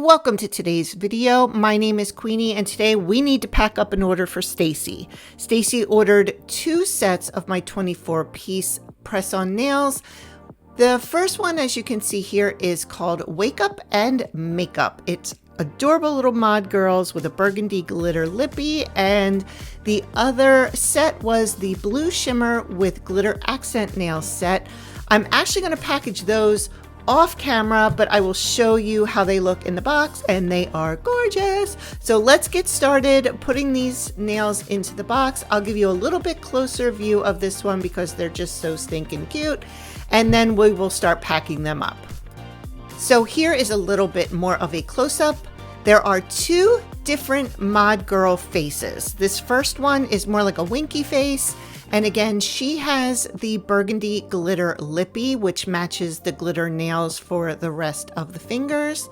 Welcome to today's video. My name is Queenie and today we need to pack up an order for Stacy. Stacy ordered 2 sets of my 24-piece press-on nails. The first one, as you can see here, is called Wake Up and Makeup. It's adorable little mod girls with a burgundy glitter lippy, and the other set was the blue shimmer with glitter accent nail set. I'm actually going to package those off camera, but I will show you how they look in the box, and they are gorgeous. So let's get started putting these nails into the box. I'll give you a little bit closer view of this one because they're just so stinking cute, and then we will start packing them up. So here is a little bit more of a close-up. There are 2 different mod girl faces. This first one is more like a winky face. And again, she has the burgundy glitter lippy, which matches the glitter nails for the rest of the fingers.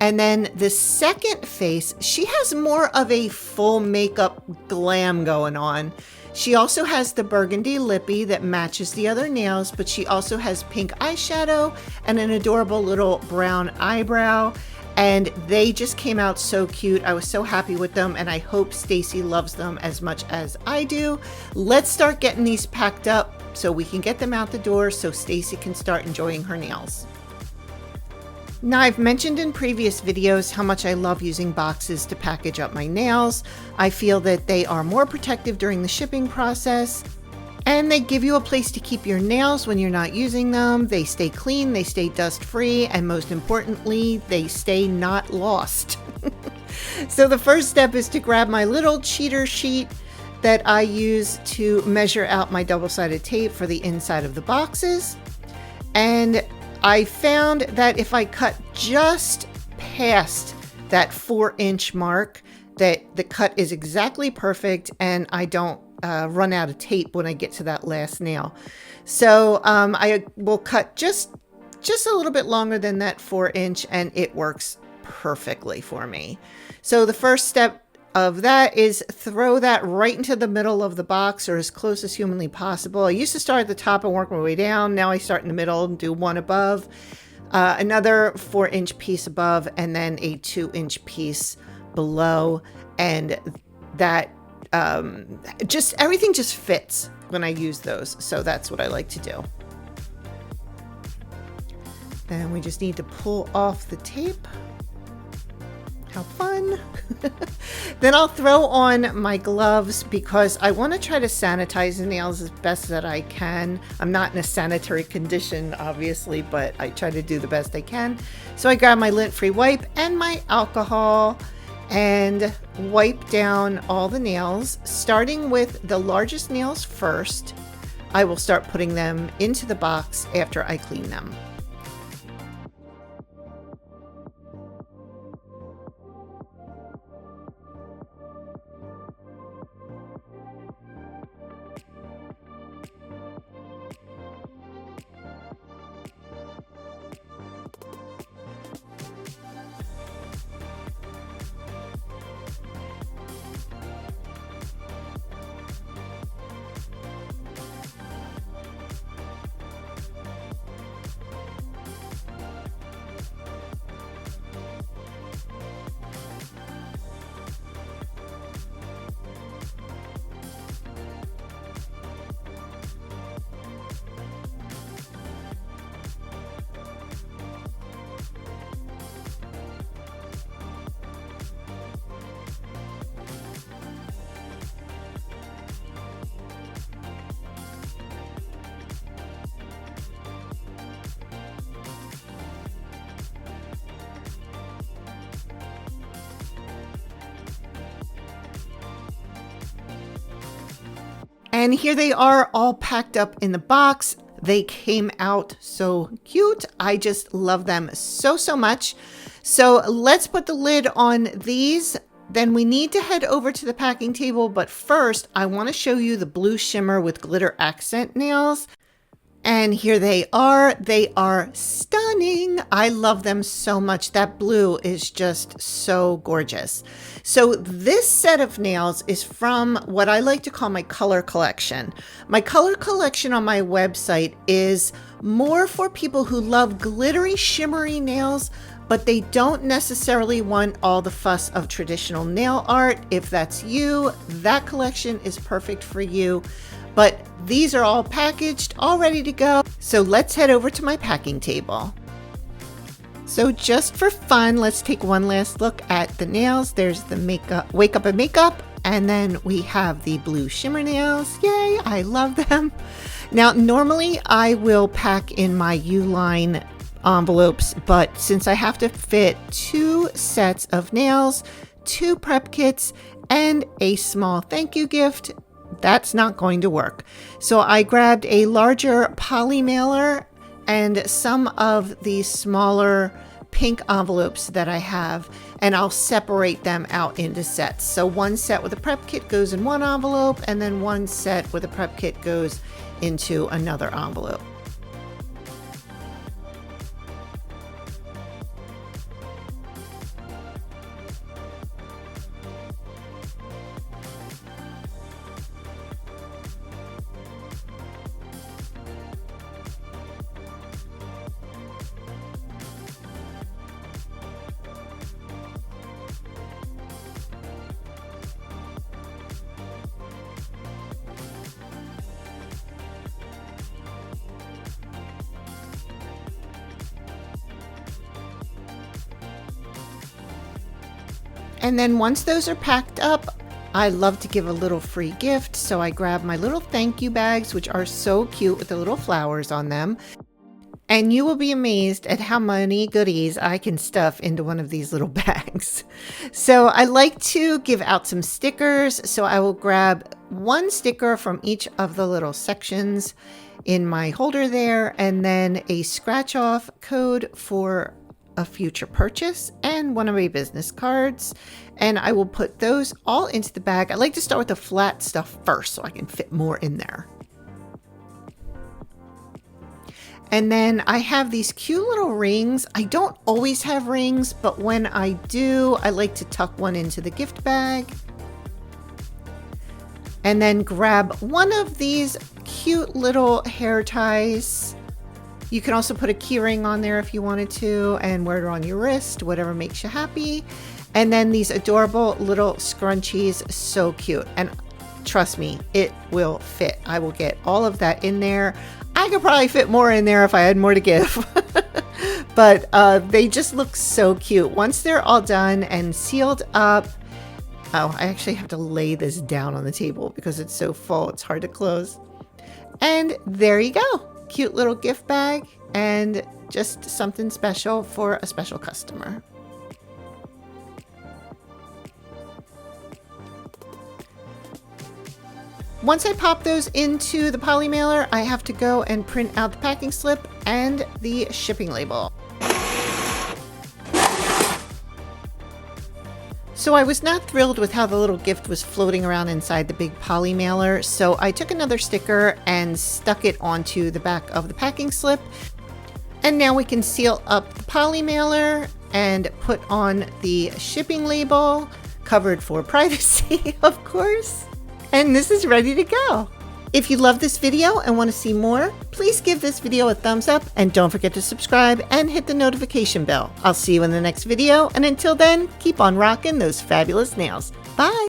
And then the second face, she has more of a full makeup glam going on. She also has the burgundy lippy that matches the other nails, but she also has pink eyeshadow and an adorable little brown eyebrow. And they just came out so cute. I was so happy with them, and I hope Stacy loves them as much as I do. Let's start getting these packed up so we can get them out the door so Stacy can start enjoying her nails. Now, I've mentioned in previous videos how much I love using boxes to package up my nails. I feel that they are more protective during the shipping process, and they give you a place to keep your nails when you're not using them. They stay clean, they stay dust free, and most importantly, they stay not lost. So the first step is to grab my little cheater sheet that I use to measure out my double-sided tape for the inside of the boxes. And I found that if I cut just past that 4-inch mark, that the cut is exactly perfect and I don't run out of tape when I get to that last nail. So I will cut just a little bit longer than that 4-inch, and it works perfectly for me. So the first step of that is throw that right into the middle of the box, or as close as humanly possible. I used to start at the top and work my way down. Now I start in the middle and do one above, another 4-inch piece above, and then a 2-inch piece below. And that just everything just fits when I use those. So that's what I like to do. Then we just need to pull off the tape. How fun. Then I'll throw on my gloves because I want to try to sanitize the nails as best that I can. I'm not in a sanitary condition, obviously, but I try to do the best I can. So I grab my lint-free wipe and my alcohol and wipe down all the nails, starting with the largest nails first. I will start putting them into the box after I clean them. And here they are all packed up in the box. They came out so cute. I just love them so much. So let's put the lid on these. Then we need to head over to the packing table. But first, I want to show you the blue shimmer with glitter accent nails. And here they are. They are stunning. I love them so much. That blue is just so gorgeous. So this set of nails is from what I like to call my color collection. My color collection on my website is more for people who love glittery, shimmery nails, but they don't necessarily want all the fuss of traditional nail art. If that's you, that collection is perfect for you. But these are all packaged, all ready to go. So let's head over to my packing table. So just for fun, let's take one last look at the nails. There's the makeup, Wake Up and Makeup, and then we have the blue shimmer nails. Yay, I love them. Now, normally I will pack in my Uline envelopes, but since I have to fit 2 sets of nails, 2 prep kits, and a small thank you gift, that's not going to work. So I grabbed a larger poly mailer and some of the smaller pink envelopes that I have, and I'll separate them out into sets. So one set with a prep kit goes in one envelope, and then one set with a prep kit goes into another envelope. And then once those are packed up, I love to give a little free gift. So I grab my little thank you bags, which are so cute with the little flowers on them. And you will be amazed at how many goodies I can stuff into one of these little bags. So I like to give out some stickers. So I will grab 1 sticker from each of the little sections in my holder there, and then a scratch off code for a future purchase and one of my business cards. And I will put those all into the bag. I like to start with the flat stuff first so I can fit more in there. And then I have these cute little rings. I don't always have rings, but when I do, I like to tuck one into the gift bag. And then grab one of these cute little hair ties. You can also put a key ring on there if you wanted to, and wear it on your wrist, whatever makes you happy. And then these adorable little scrunchies, so cute. And trust me, it will fit. I will get all of that in there. I could probably fit more in there if I had more to give. But they just look so cute. Once they're all done and sealed up, oh, I actually have to lay this down on the table because it's so full, it's hard to close. And there you go. Cute little gift bag and just something special for a special customer. Once I pop those into the poly mailer, I have to go and print out the packing slip and the shipping label. So I was not thrilled with how the little gift was floating around inside the big poly mailer, so I took another sticker and stuck it onto the back of the packing slip. And now we can seal up the poly mailer and put on the shipping label, covered for privacy, of course. And this is ready to go. If you love this video and want to see more, please give this video a thumbs up and don't forget to subscribe and hit the notification bell. I'll see you in the next video, and until then, keep on rocking those fabulous nails. Bye!